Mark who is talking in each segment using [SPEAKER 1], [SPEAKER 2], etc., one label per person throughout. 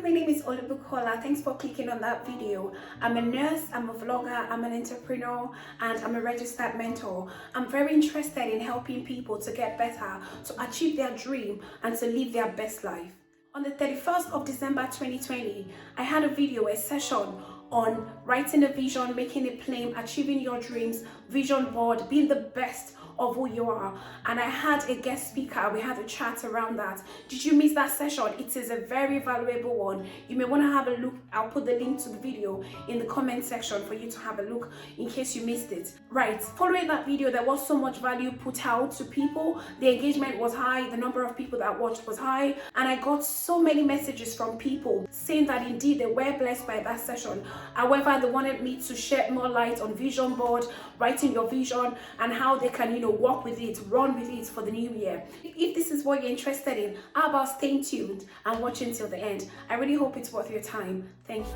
[SPEAKER 1] my name is Olubukola. Thanks for clicking on that video. I'm a nurse, I'm a vlogger, I'm an entrepreneur, and I'm a registered mentor. I'm very interested in helping people to get better, to achieve their dream, and to live their best life. On the 31st of December 2020, I had a session on writing a vision, making it plain, achieving your dreams, vision board, being the best of who you are. And I had a guest speaker. We had a chat around that. Did you miss that session? It is a very valuable one. You may want to have a look. I'll put the link to the video in the comment section for you to have a look in case you missed it. Right, following that video, there was so much value put out to people. The engagement was high, the number of people that watched was high, and I got so many messages from people saying that indeed they were blessed by that session. However, they wanted me to shed more light on vision board, writing your vision, and how they can work with it, run with it for the new year. If this is what you're interested in, how about staying tuned and watching till the end? I really hope it's worth your time. Thank you.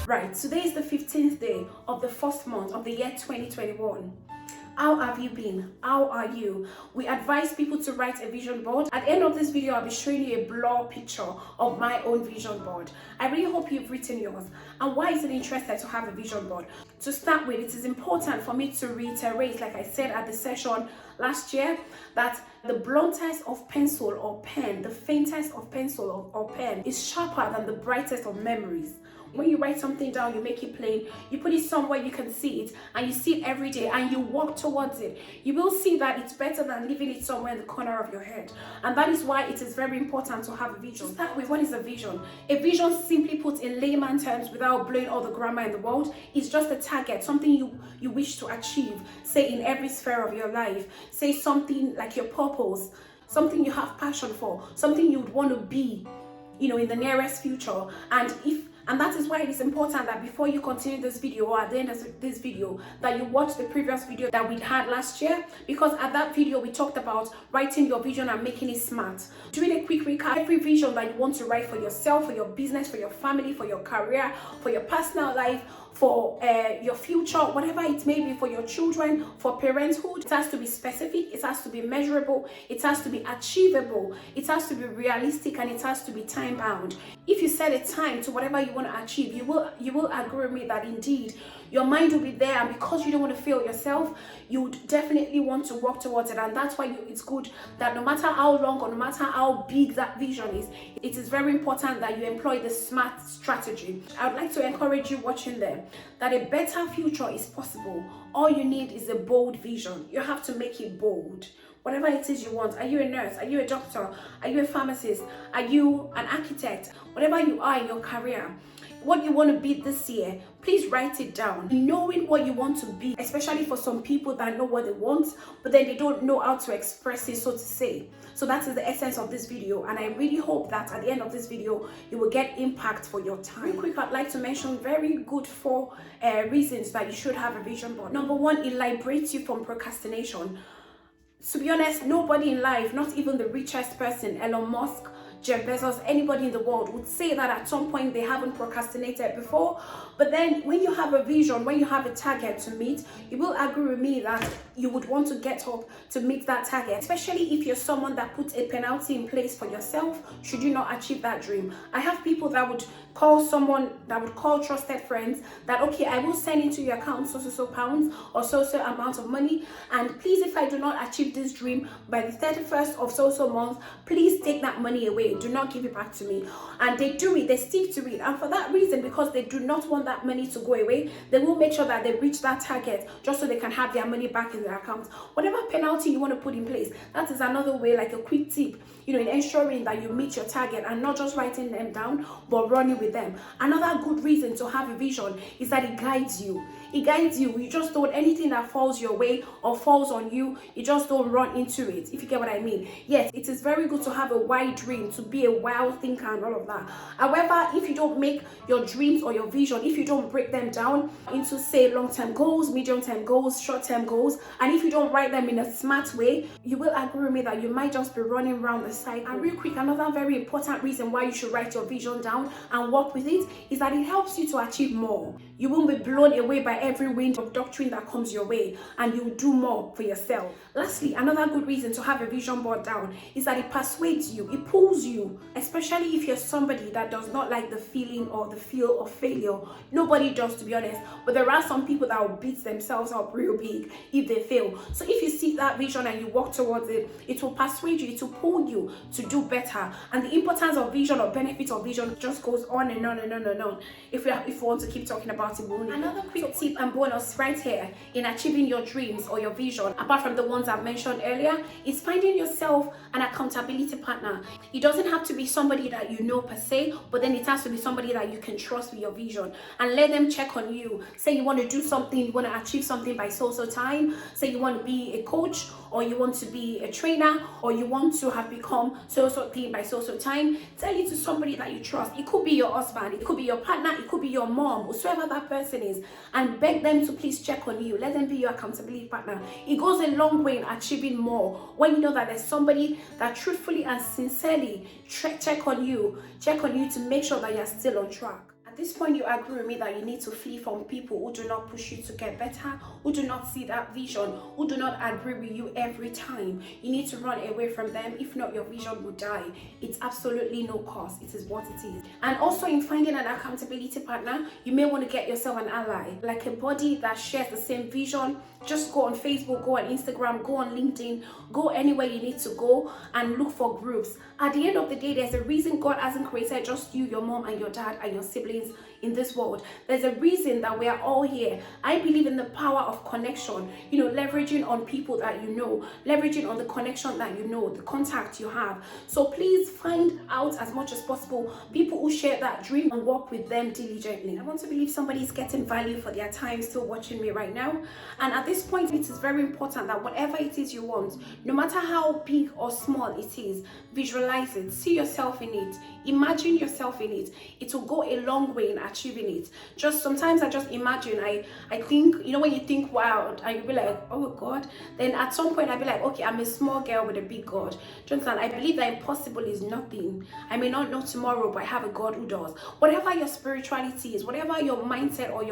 [SPEAKER 1] Right, today is the 15th day of the first month of the year 2021. How have you been? How are you? We advise people to write a vision board. At the end of this video, I'll be showing you a blur picture of my own vision board. I really hope you've written yours. And why is it interesting to have a vision board? To start with, it is important for me to reiterate, like I said at the session last year, that the bluntest of pencil or pen, the faintest of pencil or pen is sharper than the brightest of memories. When you write something down, you make it plain, you put it somewhere you can see it, and you see it every day, and you walk towards it. You will see that it's better than leaving it somewhere in the corner of your head. And that is why it is very important to have a vision. To start with, what is a vision? A vision, simply put in layman terms, without blowing all the grammar in the world, is just a target, something you wish to achieve, say in every sphere of your life. Say something like your purpose, something you have passion for, something you would want to be, in the nearest future. And that is why it is important that before you continue this video, or at the end of this video, that you watch the previous video that we had last year, because at that video we talked about writing your vision and making it smart. Doing a quick recap, every vision that you want to write for yourself, for your business, for your family, for your career, for your personal life, for your future, whatever it may be, for your children, for parenthood, it has to be specific, it has to be measurable, it has to be achievable, it has to be realistic, and it has to be time bound. If you set a time to whatever you want to achieve, you will agree with me that indeed your mind will be there, and because you don't want to fail yourself, you would definitely want to work towards it. And that's why it's good that no matter how long or no matter how big that vision is, it is very important that you employ the SMART strategy. I would like to encourage you watching there that a better future is possible. All you need is a bold vision. You have to make it bold. Whatever it is you want. Are you a nurse? Are you a doctor? Are you a pharmacist? Are you an architect? Whatever you are in your career, what you want to be this year, please write it down. Knowing what you want to be, especially for some people that know what they want, but then they don't know how to express it, so to say. So that is the essence of this video, and I really hope that at the end of this video, you will get impact for your time. Real quick, I'd like to mention very good 4 reasons that you should have a vision board. Number 1, it liberates you from procrastination. To be honest, nobody in life, not even the richest person, Elon Musk, Jeff Bezos, anybody in the world would say that at some point they haven't procrastinated before. But then when you have a vision, when you have a target to meet, you will agree with me that you would want to get up to meet that target, especially if you're someone that puts a penalty in place for yourself should you not achieve that dream. I have people that would call trusted friends that, okay, I will send into your account so pounds or so amount of money, and please, if I do not achieve this dream by the 31st of so month, please take that money away. Do not give it back to me. And they do it, they stick to it, and for that reason, because they do not want that money to go away, they will make sure that they reach that target just so they can have their money back in their account. Whatever penalty you want to put in place, that is another way, like a quick tip, in ensuring that you meet your target and not just writing them down, but running with them. Another good reason to have a vision is that it guides you. It guides you. You just don't, anything that falls your way or falls on you, you just don't run into it, if you get what I mean. Yes, it is very good to have a wide dream, to be a wild thinker and all of that. However, if you don't make your dreams or your vision, if you don't break them down into, say, long-term goals, medium-term goals, short-term goals, and if you don't write them in a smart way, you will agree with me that you might just be running around the cycle. And real quick, another very important reason why you should write your vision down and work with it is that it helps you to achieve more. You won't be blown away by every wind of doctrine that comes your way, and you'll do more for yourself. Lastly, another good reason to have a vision board down is that it persuades you, it pulls you, especially if you're somebody that does not like the feeling or the feel of failure. Nobody does, to be honest, but there are some people that will beat themselves up real big if they fail. So if you see that vision and you walk towards it, it will persuade you, it will pull you to do better. And the importance of vision or benefit of vision just goes on and on and on and on. If we want to keep talking about it, another quick tip and bonus right here in achieving your dreams or your vision, apart from the ones I've mentioned earlier, is finding yourself an accountability partner. It doesn't have to be somebody that you know per se, but then it has to be somebody that you can trust with your vision, and let them check on you. Say you want to do something, you want to achieve something by so time. Say you want to be a coach, or you want to be a trainer, or you want to have become so thing by so time. Tell it to somebody that you trust. It could be your husband, it could be your partner, it could be your mom, whoever that person is, and beg them to please check on you. Let them be your accountability partner. It goes a long way in achieving more when you know that there's somebody that truthfully and sincerely check on you to make sure that you're still on track. At this point, you agree with me that you need to flee from people who do not push you to get better, who do not see that vision, who do not agree with you every time. You need to run away from them. If not, your vision will die. It's absolutely no cost. It is what it is. And also, in finding an accountability partner, you may want to get yourself an ally, like a body that shares the same vision. Just go on Facebook, go on Instagram, go on LinkedIn, go anywhere you need to go and look for groups. At the end of the day, there's a reason God hasn't created just you, your mom, and your dad, and your siblings in this world. There's a reason that we are all here. I believe in the power of connection, leveraging on people that you know, leveraging on the connection that you know, the contact you have. So please find out as much as possible people who share that dream and work with them diligently. I want to believe somebody is getting value for their time still watching me right now. And at this point, it is very important that whatever it is you want, no matter how big or small it is, visualize it, see yourself in it, imagine yourself in it. It will go a long way in achieving it. Sometimes I just imagine, I think, when you think wild and you'll be like, oh God, then at some point I'll be like, okay, I'm a small girl with a big God. Do you understand? I believe that impossible is nothing. I may not know tomorrow, but I have a God who does. Whatever your spirituality is, whatever your mindset or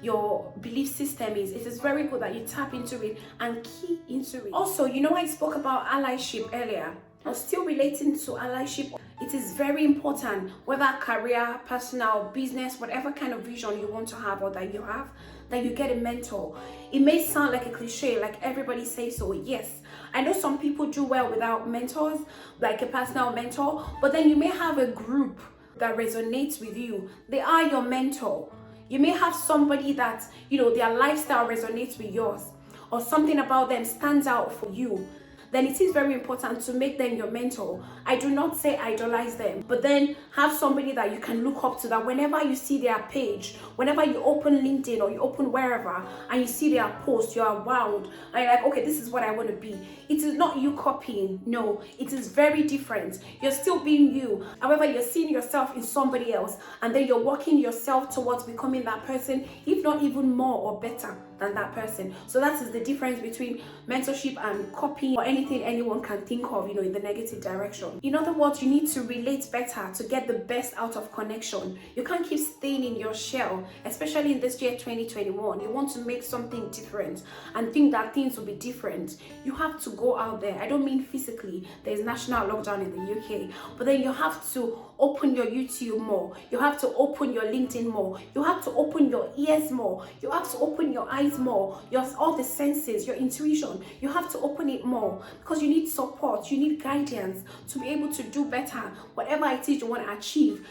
[SPEAKER 1] your belief system is, it is very good that you tap into it and key into it. Also, I spoke about allyship earlier. I'm still relating to allyship. It is very important, whether career, personal, business, whatever kind of vision you want to have or that you have, that you get a mentor. It may sound like a cliche, like everybody says so. Yes, I know some people do well without mentors, like a personal mentor, but then you may have a group that resonates with you. They are your mentor. You may have somebody that, their lifestyle resonates with yours, or something about them stands out for you. Then it is very important to make them your mentor. I do not say idolize them, but then have somebody that you can look up to, that whenever you see their page, whenever you open LinkedIn or you open wherever and you see their post, you are wowed and you're like, okay, this is what I want to be. It is not you copying. No, it is very different. You're still being you. However, you're seeing yourself in somebody else, and then you're working yourself towards becoming that person, if not even more or better than that person. So that is the difference between mentorship and copying, or anything anyone can think of, in the negative direction. In other words, you need to relate better to get the best out of connection. You can't keep staying in your shell, especially in this year 2021. You want to make something different and think that things will be different. You have to go out there. I don't mean physically. There's national lockdown in the UK, but then you have to open your YouTube more. You have to open your LinkedIn more. You have to open your ears more. You have to open your eyes more. All the senses, your intuition. You have to open it more, because you need support. You need guidance to be able to do better, whatever it is you want to achieve.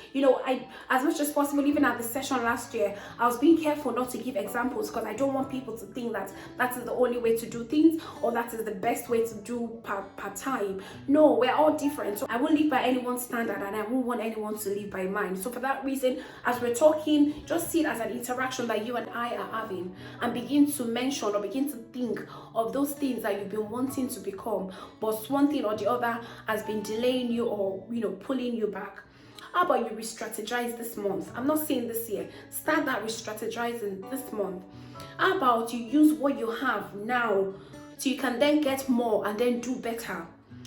[SPEAKER 1] As much as possible, even at the session last year, I was being careful not to give examples, because I don't want people to think that that is the only way to do things, or that is the best way to do per time. No, we're all different. So I won't live by anyone's standard, and I won't want anyone to live by mine. So for that reason, as we're talking, just see it as an interaction that you and I are having, and begin to mention or begin to think of those things that you've been wanting to become, but one thing or the other has been delaying you or pulling you back. How about you re-strategize this month? I'm not saying this year. Start that re-strategizing this month. How about you use what you have now so you can then get more and then do better?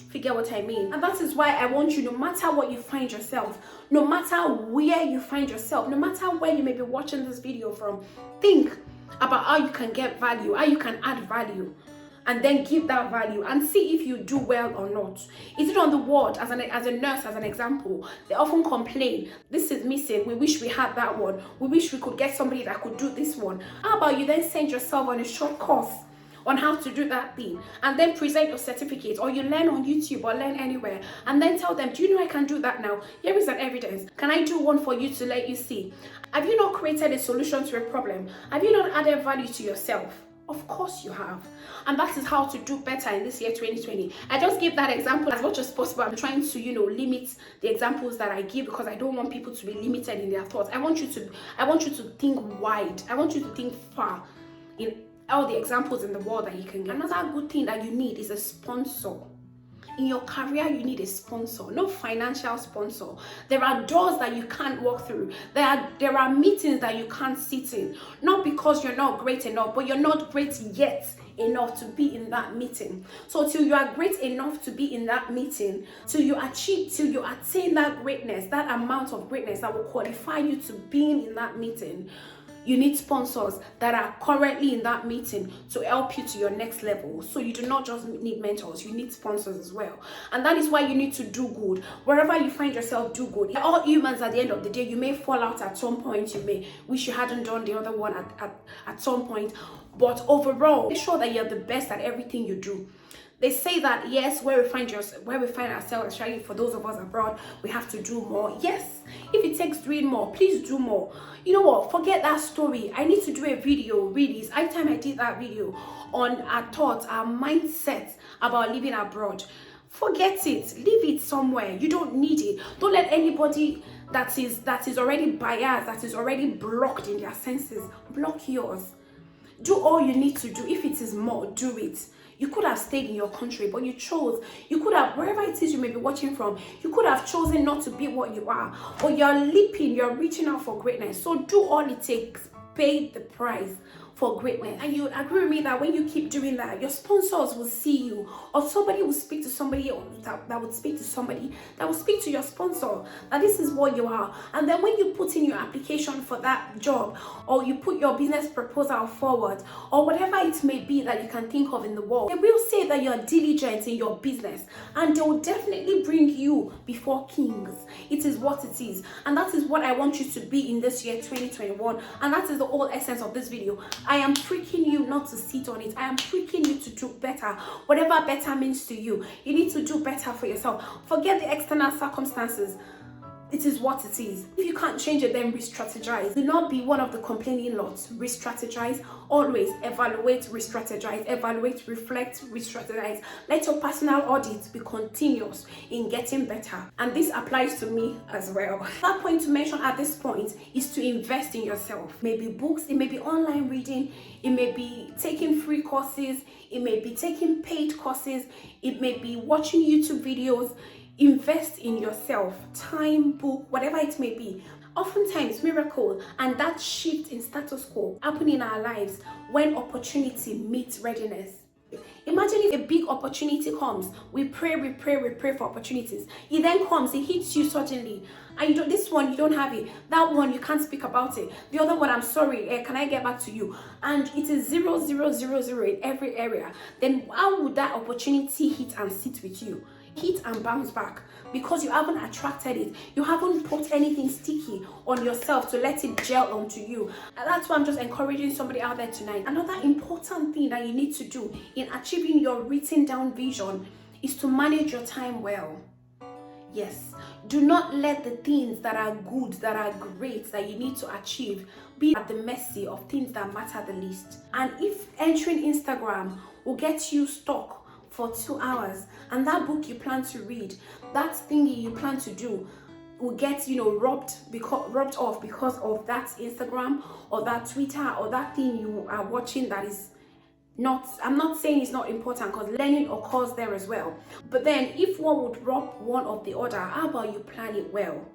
[SPEAKER 1] Figure what I mean? And that is why I want you, no matter what you find yourself, no matter where you find yourself, no matter where you may be watching this video from, think, about how you can get value, how you can add value, and then give that value and see if you do well or not. Is it on the ward? As a nurse, as an example, they often complain, this is missing, we wish we had that one, we wish we could get somebody that could do this one. How about you then send yourself on a short course on how to do that thing, and then present your certificate, or you learn on YouTube or learn anywhere, and then tell them, do you know I can do that now? Here is an evidence. Can I do one for you to let you see? Have you not created a solution to a problem? Have you not added value to yourself? Of course you have. And that is how to do better in this year 2020. I just give that example as much as possible. I'm trying to, limit the examples that I give, because I don't want people to be limited in their thoughts. I want you to think wide. I want you to think far in all the examples in the world that you can get. Another good thing that you need is a sponsor. In your career, you need a sponsor, not financial sponsor. There are doors that you can't walk through. There are meetings that you can't sit in. Not because you're not great enough, but you're not great yet enough to be in that meeting. So till you are great enough to be in that meeting, till you attain that greatness, that amount of greatness that will qualify you to being in that meeting, you need sponsors that are currently in that meeting to help you to your next level. So you do not just need mentors, you need sponsors as well. And that is why you need to do good. Wherever you find yourself, do good. We're all humans at the end of the day. You may fall out at some point. You may wish you hadn't done the other one at some point. But overall, make sure that you're the best at everything you do. They say that, yes, where we find ourselves, especially for those of us abroad, we have to do more. Yes, if it takes doing more, please do more. You know what? Forget that story. I need to do a video, really. It's high time I did that video on our thoughts, our mindset about living abroad. Forget it. Leave it somewhere. You don't need it. Don't let anybody that is already biased, that is already blocked in their senses, block yours. Do all you need to do. If it is more, do it. You could have stayed in your country, but you chose. You could have, wherever it is you may be watching from, you could have chosen not to be what you are. But you're leaping, you're reaching out for greatness. So do all it takes. Pay the price for greatness. And you agree with me that when you keep doing that, your sponsors will see you, or somebody will speak to somebody that would speak to somebody that will speak to your sponsor, that this is what you are. And then when you put in your application for that job, or you put your business proposal forward, or whatever it may be that you can think of in the world, they will say that you're diligent in your business, and they will definitely bring you before kings. It is what it is. And that is what I want you to be in this year 2021. And that is the whole essence of this video. I am pricking you not to sit on it. I am pricking you to do better. Whatever better means to you, you need to do better for yourself. Forget the external circumstances. It is what it is. If you can't change it, then re-strategize. Do not be one of the complaining lots. Re-strategize. Always evaluate, re-strategize. Evaluate, reflect, re-strategize. Let your personal audit be continuous in getting better. And this applies to me as well. That point to mention at this point is to invest in yourself. It may be books, it may be online reading, it may be taking free courses, it may be taking paid courses, it may be watching YouTube videos. Invest in yourself, time, book, whatever it may be. Oftentimes, miracle and that shift in status quo happen in our lives when opportunity meets readiness. Imagine if a big opportunity comes, we pray for opportunities. It then comes, it hits you suddenly, and this one you don't have it, that one you can't speak about it, the other one, I'm sorry, can I get back to you? And it is 0, 0, 0, 0 in every area. Then how would that opportunity hit and sit with you? Hit and bounce back, because you haven't attracted it. You haven't put anything sticky on yourself to let it gel onto you. And that's why I'm just encouraging somebody out there tonight. Another important thing that you need to do in achieving your written down vision is to manage your time well. Yes, do not let the things that are good, that are great, that you need to achieve be at the mercy of things that matter the least. And if entering Instagram will get you stuck for 2 hours, and that book you plan to read, that thingy you plan to do, will get rubbed off because of that Instagram or that Twitter or that thing you are watching that is not, I'm not saying it's not important, because learning occurs there as well. But then if one would rob one of the other, how about you plan it well?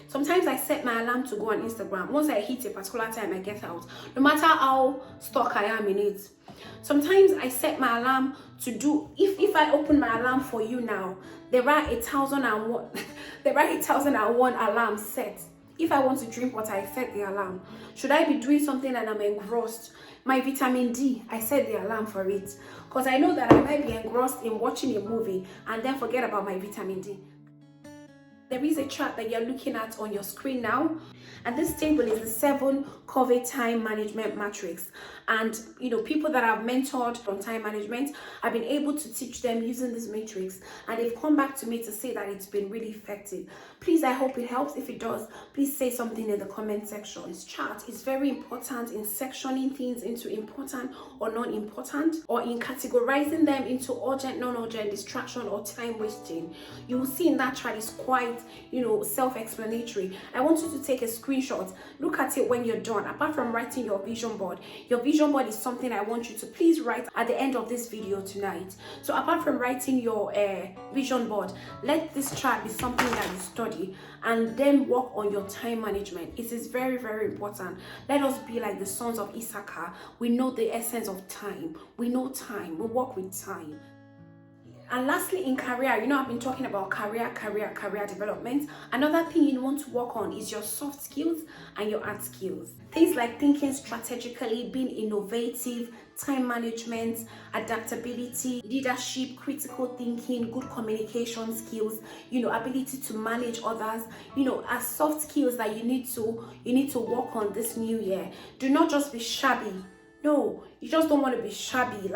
[SPEAKER 1] Sometimes I set my alarm to go on Instagram. Once I hit a particular time, I get out, no matter how stuck I am in it. Sometimes I set my alarm to do, if I open my alarm for you now, there are 1,001 alarms set. If I want to drink water, I set the alarm. Should I be doing something and I'm engrossed? My vitamin D, I set the alarm for it. Because I know that I might be engrossed in watching a movie and then forget about my vitamin D. There is a chart that you're looking at on your screen now, and this table is the 7 Covey time management matrix. And people that I've mentored on time management, I've been able to teach them using this matrix, and they've come back to me to say that it's been really effective. Please, I hope it helps. If it does, please say something in the comment section. This chart is very important in sectioning things into important or non-important, or in categorizing them into urgent, non-urgent, distraction, or time wasting. You will see in that chart is quite self-explanatory. I want you to take a screenshot, look at it when you're done. Apart from writing your vision board is something I want you to please write at the end of this video tonight. So apart from writing your vision board, let this chart be something that you study and then work on your time management. It is very, very important. Let us be like the sons of Issachar. We know the essence of time. We know time. We work with time. And lastly, in career, I've been talking about career development. Another thing you want to work on is your soft skills and your hard skills. Things like thinking strategically, being innovative, time management, adaptability, leadership, critical thinking, good communication skills, ability to manage others, are soft skills that you need to work on this new year. Do not just be shabby. No, you just don't want to be shabby,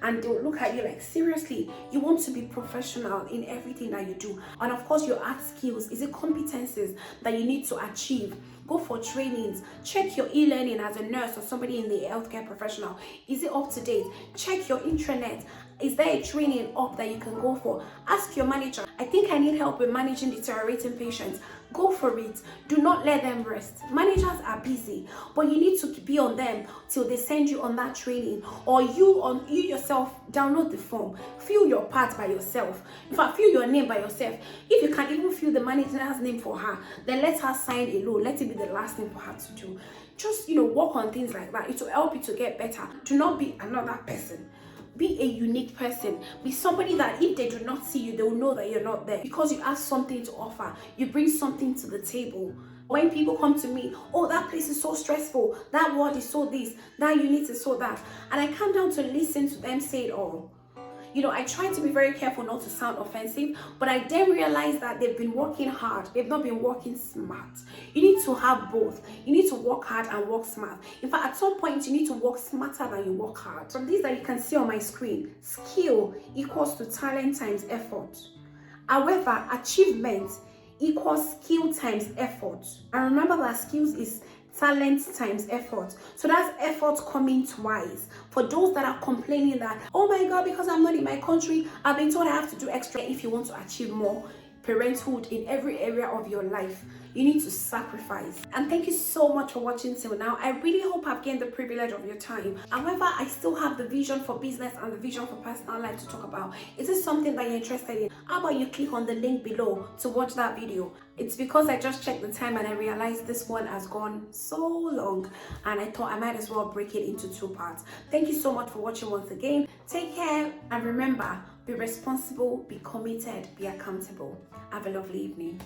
[SPEAKER 1] and they'll look at you like, seriously, you want to be professional in everything that you do. And of course, your hard skills, is it competencies that you need to achieve? Go for trainings. Check your e-learning as a nurse or somebody in the healthcare professional. Is it up to date? Check your intranet. Is there a training up that you can go for? Ask your manager, I think I need help with managing deteriorating patients. Go for it. Do not let them rest. Managers are busy, but you need to be on them till they send you on that training, or you yourself download the form, fill your part by yourself. In fact, fill your name by yourself. If you can even fill the manager's name for her, then let her sign a loan. Let it be the last thing for her to do. Just work on things like that. It will help you to get better. Do not be another person. Be a unique person. Be somebody that if they do not see you, they will know that you're not there, because you have something to offer. You bring something to the table. When people come to me, oh, that place is so stressful, that word is so this, that unit is so that, and I come down to listen to them say it all. I try to be very careful not to sound offensive, but I then realize that they've been working hard. They've not been working smart. You need to have both. You need to work hard and work smart. In fact, at some point, you need to work smarter than you work hard. From these that you can see on my screen, skill equals to talent times effort. However, achievement equals skill times effort. And remember that skills is talent times effort. So that's effort coming twice. For those that are complaining that, oh my God, because I'm not in my country, I've been told I have to do extra. If you want to achieve more parenthood in every area of your life, you need to sacrifice. And thank you so much for watching till now. I really hope I've gained the privilege of your time. However, I still have the vision for business and the vision for personal life to talk about. Is this something that you're interested in? How about you click on the link below to watch that video? It's because I just checked the time and I realized this one has gone so long, and I thought I might as well break it into 2 parts. Thank you so much for watching once again. Take care, and remember, be responsible, be committed, be accountable. Have a lovely evening.